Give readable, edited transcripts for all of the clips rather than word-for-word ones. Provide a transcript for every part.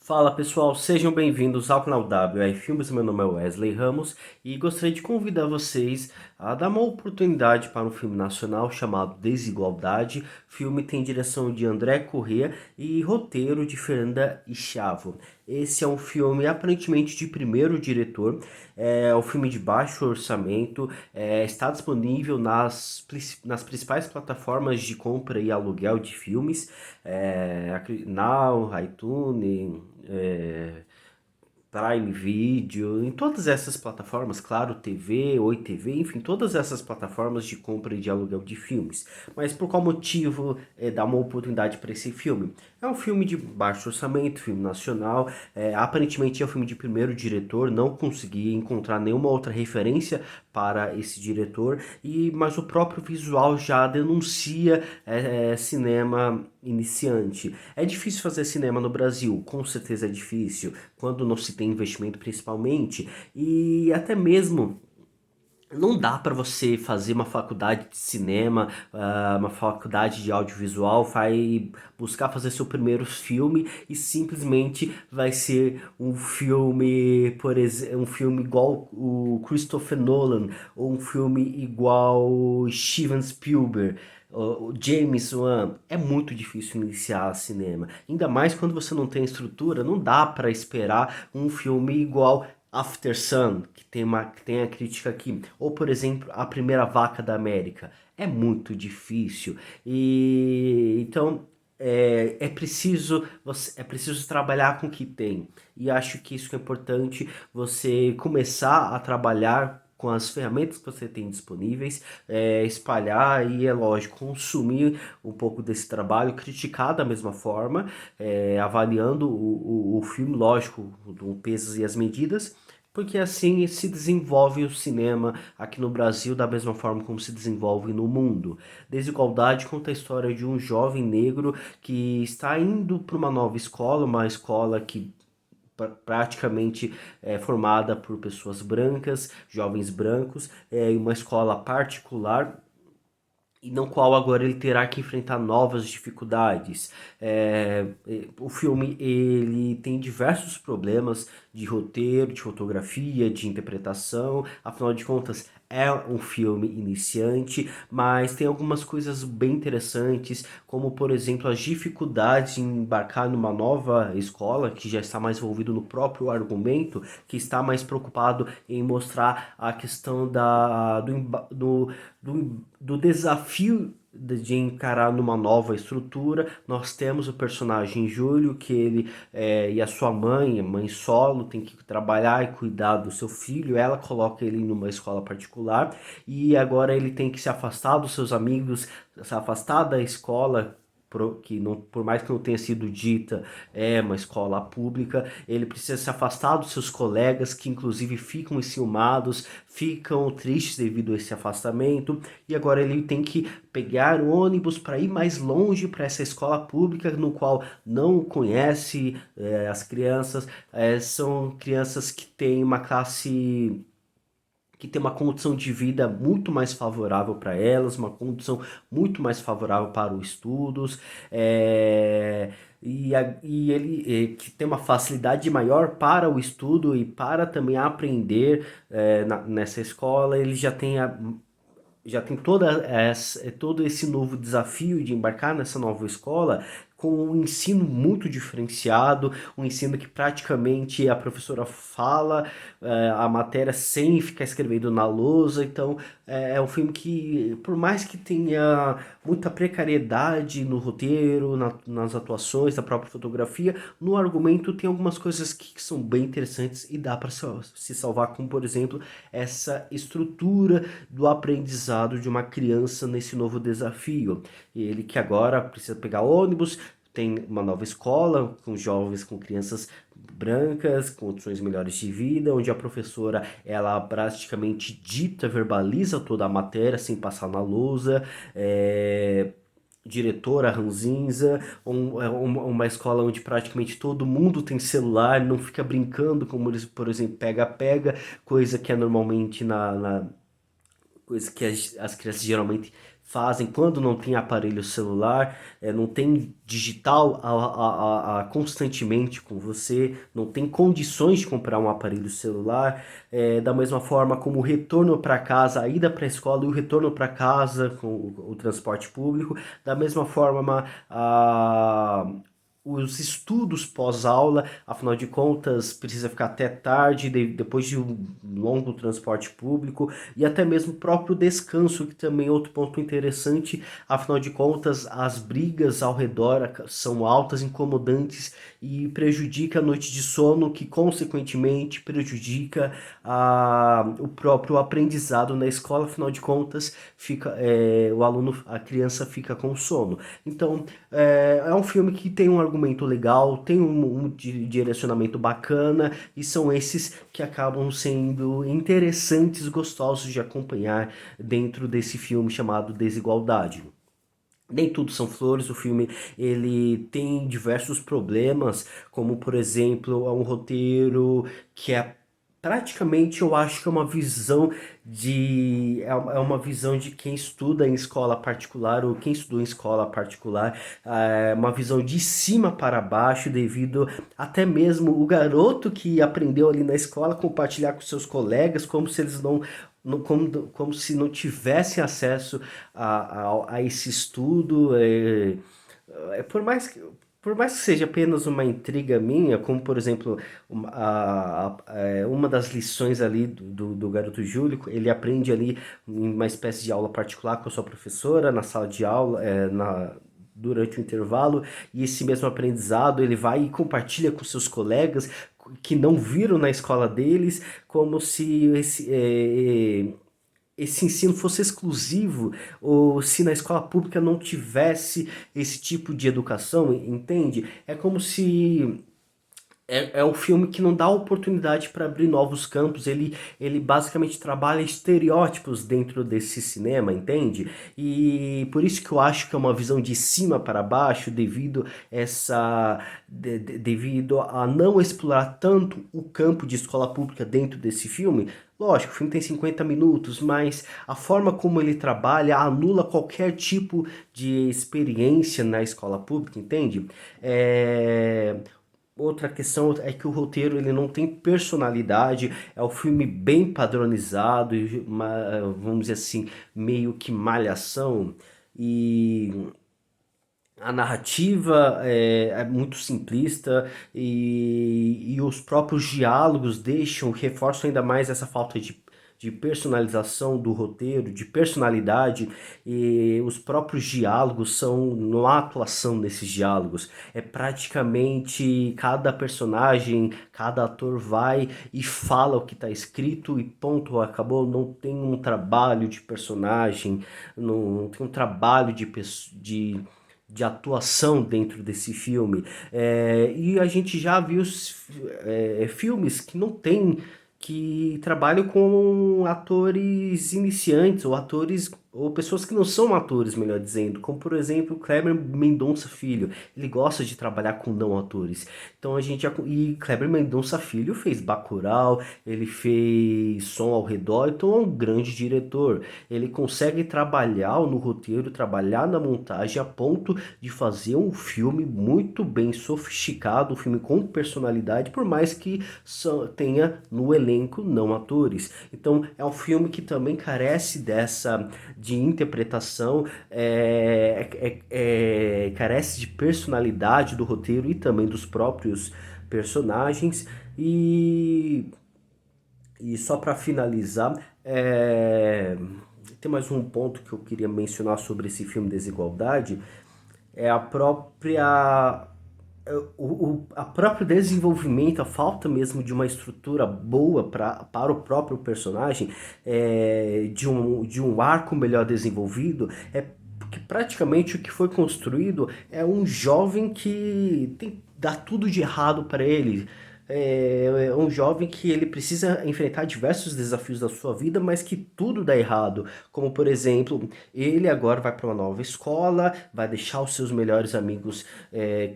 Fala pessoal, sejam bem-vindos ao canal WR Filmes. Meu nome é Wesley Ramos e gostaria de convidar vocês a dar uma oportunidade para um filme nacional chamado Desigualdade. O filme tem direção de André Corrêa e roteiro de Fernanda Ichavo. Esse é um filme aparentemente de primeiro diretor, é um filme de baixo orçamento, está disponível nas principais plataformas de compra e aluguel de filmes, Now, iTunes, Prime Video, em todas essas plataformas, claro, TV, Oi TV, enfim, todas essas plataformas de compra e de aluguel de filmes. Mas por qual motivo dar uma oportunidade para esse filme? É um filme de baixo orçamento, filme nacional, aparentemente é um filme de primeiro diretor, não consegui encontrar nenhuma outra referência para esse diretor, mas o próprio visual já denuncia cinema iniciante. É difícil fazer cinema no Brasil, com certeza é difícil, quando não se tem investimento principalmente, e até mesmo não dá para você fazer uma faculdade de cinema, uma faculdade de audiovisual, vai buscar fazer seu primeiro filme e simplesmente vai ser um filme, por exemplo, um filme igual o Christopher Nolan ou um filme igual Steven Spielberg. O James Wan. É muito difícil iniciar cinema, ainda mais quando você não tem estrutura. Não dá para esperar um filme igual After Sun, que tem a crítica aqui, ou por exemplo, A Primeira Vaca da América. É muito difícil. E então é preciso trabalhar com o que tem. E acho que isso é importante, você começar a trabalhar com as ferramentas que você tem disponíveis, espalhar e, é lógico, consumir um pouco desse trabalho, criticar da mesma forma, avaliando o filme, lógico, com pesos e as medidas, porque assim se desenvolve o cinema aqui no Brasil da mesma forma como se desenvolve no mundo. Desigualdade conta a história de um jovem negro que está indo para uma escola que praticamente é formada por pessoas brancas, jovens brancos, em uma escola particular e no qual agora ele terá que enfrentar novas dificuldades. O filme ele tem diversos problemas de roteiro, de fotografia, de interpretação. Afinal de contas, é um filme iniciante, mas tem algumas coisas bem interessantes, como por exemplo as dificuldades em embarcar numa nova escola, que já está mais envolvido no próprio argumento, que está mais preocupado em mostrar a questão do desafio de encarar numa nova estrutura. Nós temos o personagem Júlio, que ele e a sua mãe solo, tem que trabalhar e cuidar do seu filho. Ela coloca ele numa escola particular e agora ele tem que se afastar dos seus amigos, se afastar da escola, que não, por mais que não tenha sido dita, é uma escola pública. Ele precisa se afastar dos seus colegas, que inclusive ficam enciumados, ficam tristes devido a esse afastamento, e agora ele tem que pegar o ônibus para ir mais longe para essa escola pública, no qual não conhece as crianças. São crianças que têm uma classe, que tem uma condição de vida muito mais favorável para elas, uma condição muito mais favorável para os estudos, e ele que tem uma facilidade maior para o estudo e para também aprender nessa escola. Ele já tem todo esse novo desafio de embarcar nessa nova escola com um ensino muito diferenciado, um ensino que praticamente a professora fala a matéria sem ficar escrevendo na lousa. Então é um filme que, por mais que tenha muita precariedade no roteiro, nas atuações, na própria fotografia, no argumento tem algumas coisas que são bem interessantes e dá para se salvar, como por exemplo essa estrutura do aprendizado de uma criança nesse novo desafio. Ele que agora precisa pegar ônibus, tem uma nova escola com jovens, com crianças brancas, com condições melhores de vida, onde a professora ela praticamente dita, verbaliza toda a matéria sem passar na lousa. Diretora ranzinza, uma escola onde praticamente todo mundo tem celular, não fica brincando, como por exemplo pega-pega, coisa que é normalmente coisa que as crianças geralmente fazem quando não tem aparelho celular, não tem digital constantemente com você, não tem condições de comprar um aparelho celular, da mesma forma como o retorno para casa, a ida para a escola e o retorno para casa com o transporte público, da mesma forma os estudos pós-aula, afinal de contas, precisa ficar até tarde, depois de um longo transporte público, e até mesmo o próprio descanso, que também é outro ponto interessante, afinal de contas, as brigas ao redor são altas, incomodantes e prejudica a noite de sono, que consequentemente prejudica o próprio aprendizado na escola, afinal de contas, o aluno, a criança fica com sono. Então, é um filme que tem um argumento legal, tem um direcionamento bacana, e são esses que acabam sendo interessantes, gostosos de acompanhar dentro desse filme chamado Desigualdade. Nem tudo são flores, o filme ele tem diversos problemas, como por exemplo, é um roteiro que é praticamente, eu acho que é uma visão é uma visão de quem estuda em escola particular ou quem estudou em escola particular, é uma visão de cima para baixo, devido até mesmo o garoto que aprendeu ali na escola compartilhar com seus colegas como se eles como se não tivessem acesso a esse estudo. Por mais que seja apenas uma intriga minha, como por exemplo, uma das lições ali do garoto Júlio, ele aprende ali em uma espécie de aula particular com a sua professora, na sala de aula, durante o intervalo, e esse mesmo aprendizado ele vai e compartilha com seus colegas que não viram na escola deles, como se esse ensino fosse exclusivo, ou se na escola pública não tivesse esse tipo de educação, entende? É como se é um filme que não dá oportunidade para abrir novos campos, ele basicamente trabalha estereótipos dentro desse cinema, entende? E por isso que eu acho que é uma visão de cima para baixo, devido a não explorar tanto o campo de escola pública dentro desse filme. Lógico, o filme tem 50 minutos, mas a forma como ele trabalha anula qualquer tipo de experiência na escola pública, entende? Outra questão é que o roteiro ele não tem personalidade, é um filme bem padronizado, vamos dizer assim, meio que malhação, e a narrativa é muito simplista, e os próprios diálogos reforçam ainda mais essa falta de personalização do roteiro, de personalidade, e os próprios diálogos não há atuação nesses diálogos. É praticamente cada personagem, cada ator vai e fala o que está escrito e ponto, acabou. Não tem um trabalho de personagem, não tem um trabalho de atuação dentro desse filme. E a gente já viu filmes que trabalham com atores iniciantes ou atores ou pessoas que não são atores, melhor dizendo, como por exemplo Kleber Mendonça Filho. Ele gosta de trabalhar com não atores. Então e Kleber Mendonça Filho fez Bacurau, ele fez Som ao Redor, então é um grande diretor. Ele consegue trabalhar no roteiro, trabalhar na montagem a ponto de fazer um filme muito bem sofisticado, um filme com personalidade, por mais que tenha no elenco não atores. Então é um filme que também carece de interpretação, carece de personalidade do roteiro e também dos próprios personagens. E só para finalizar, tem mais um ponto que eu queria mencionar sobre esse filme Desigualdade, é a própria a próprio desenvolvimento, a falta mesmo de uma estrutura boa para o próprio personagem, de um arco melhor desenvolvido, porque praticamente o que foi construído é um jovem que dá tudo de errado para ele. é um jovem que ele precisa enfrentar diversos desafios da sua vida, mas que tudo dá errado. Como, por exemplo, ele agora vai para uma nova escola, vai deixar os seus melhores amigos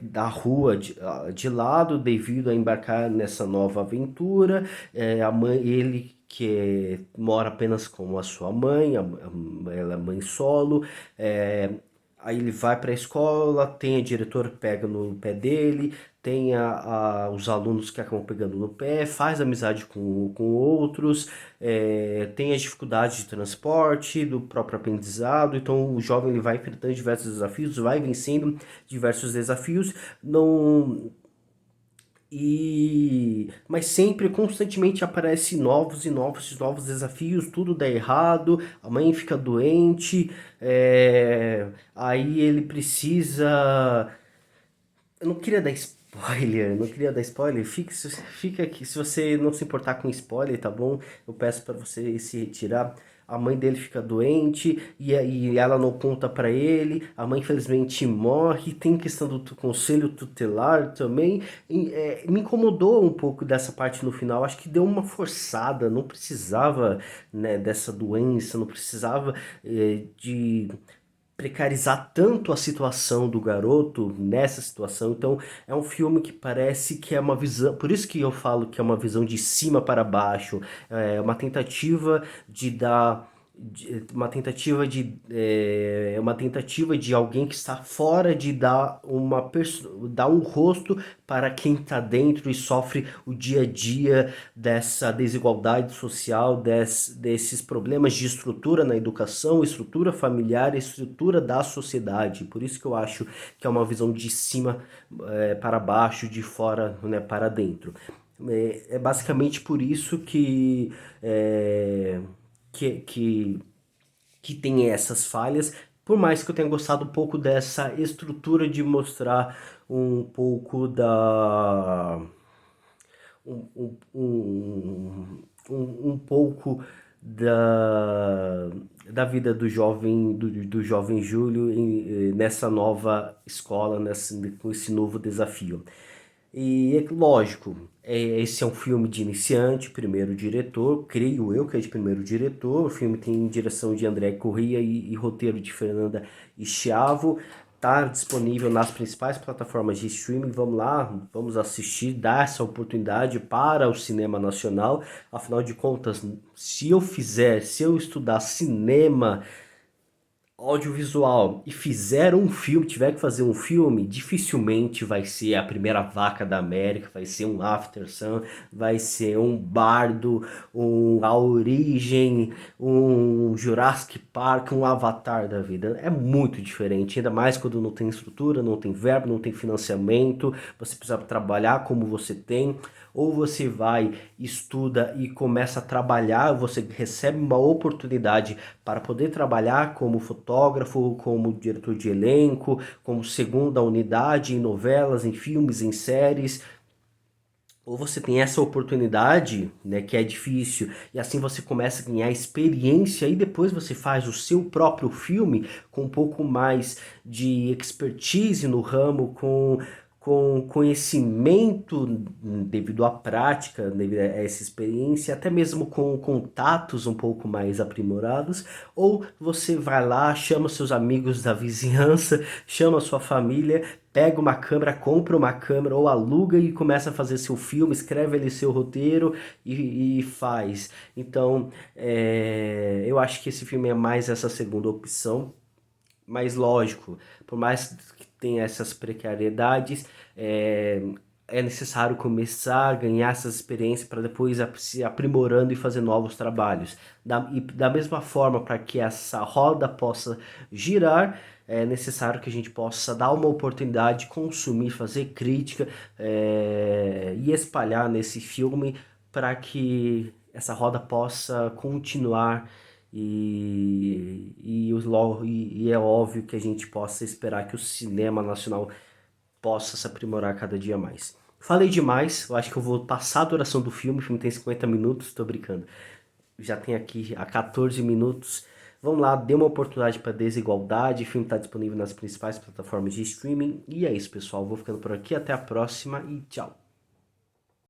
da rua de lado devido a embarcar nessa nova aventura. A mãe, ele mora apenas com a sua mãe, ela é mãe solo. é, Aí ele vai para a escola, tem a diretora que pega no pé dele, tem os alunos que acabam pegando no pé, faz amizade com outros, tem as dificuldades de transporte, do próprio aprendizado. Então o jovem ele vai enfrentando diversos desafios, vai vencendo diversos desafios, não mas sempre constantemente aparece novos e novos e novos desafios, tudo dá errado, a mãe fica doente, aí ele precisa. Eu não queria dar spoiler, não queria dar spoiler. Fica aqui, se você não se importar com spoiler, tá bom? Eu peço para você se retirar. A mãe dele fica doente e ela não conta para ele. A mãe infelizmente morre. Tem questão do conselho tutelar também. Me incomodou um pouco dessa parte no final. Acho que deu uma forçada. Não precisava, né, dessa doença. Não precisava de precarizar tanto a situação do garoto nessa situação. Então, é um filme que parece que é uma visão, por isso que eu falo que é uma visão de cima para baixo, é uma tentativa de dar uma tentativa de alguém que está fora de dar um rosto para quem está dentro e sofre o dia a dia dessa desigualdade social, desses problemas de estrutura na educação, estrutura familiar, estrutura da sociedade. Por isso que eu acho que é uma visão de cima para baixo, de fora, né, para dentro. É basicamente por isso que, que, que tem essas falhas, por mais que eu tenha gostado um pouco dessa estrutura de mostrar um pouco um pouco da vida do jovem Júlio nessa nova escola, com esse novo desafio. E é lógico, esse é um filme de iniciante, primeiro diretor, creio eu que é de primeiro diretor. O filme tem direção de André Corrêa e roteiro de Fernanda Schiavo. Tá disponível nas principais plataformas de streaming. Vamos lá, vamos assistir, dar essa oportunidade para o cinema nacional. Afinal de contas, se eu estudar cinema audiovisual e fizer um filme, tiver que fazer um filme, dificilmente vai ser A Primeira Vaca da América, vai ser um After Sun, vai ser um Bardo, A Origem, um Jurassic Park, um Avatar da vida. É muito diferente, ainda mais quando não tem estrutura, não tem verbo, não tem financiamento, você precisa trabalhar como você tem. Ou você vai, estuda e começa a trabalhar, você recebe uma oportunidade para poder trabalhar como fotógrafo, como diretor de elenco, como segunda unidade em novelas, em filmes, em séries. Ou você tem essa oportunidade, né, que é difícil, e assim você começa a ganhar experiência e depois você faz o seu próprio filme com um pouco mais de expertise no ramo, com conhecimento devido à prática, devido a essa experiência, até mesmo com contatos um pouco mais aprimorados. Ou você vai lá, chama seus amigos da vizinhança, chama sua família, pega uma câmera, compra uma câmera ou aluga e começa a fazer seu filme, escreve ali seu roteiro e faz. Então, eu acho que esse filme é mais essa segunda opção. Mas lógico, por mais que tenha essas precariedades, é necessário começar a ganhar essas experiências para depois se aprimorando e fazer novos trabalhos. E da mesma forma, para que essa roda possa girar, é necessário que a gente possa dar uma oportunidade, consumir, fazer crítica, e espalhar nesse filme para que essa roda possa continuar e é óbvio que a gente possa esperar que o cinema nacional possa se aprimorar cada dia mais. Falei demais, eu acho que eu vou passar a duração do filme. O filme tem 50 minutos, tô brincando. Já tem aqui a 14 minutos. Vamos lá, dê uma oportunidade para Desigualdade. O filme está disponível nas principais plataformas de streaming. E é isso, pessoal. Vou ficando por aqui. Até a próxima e tchau.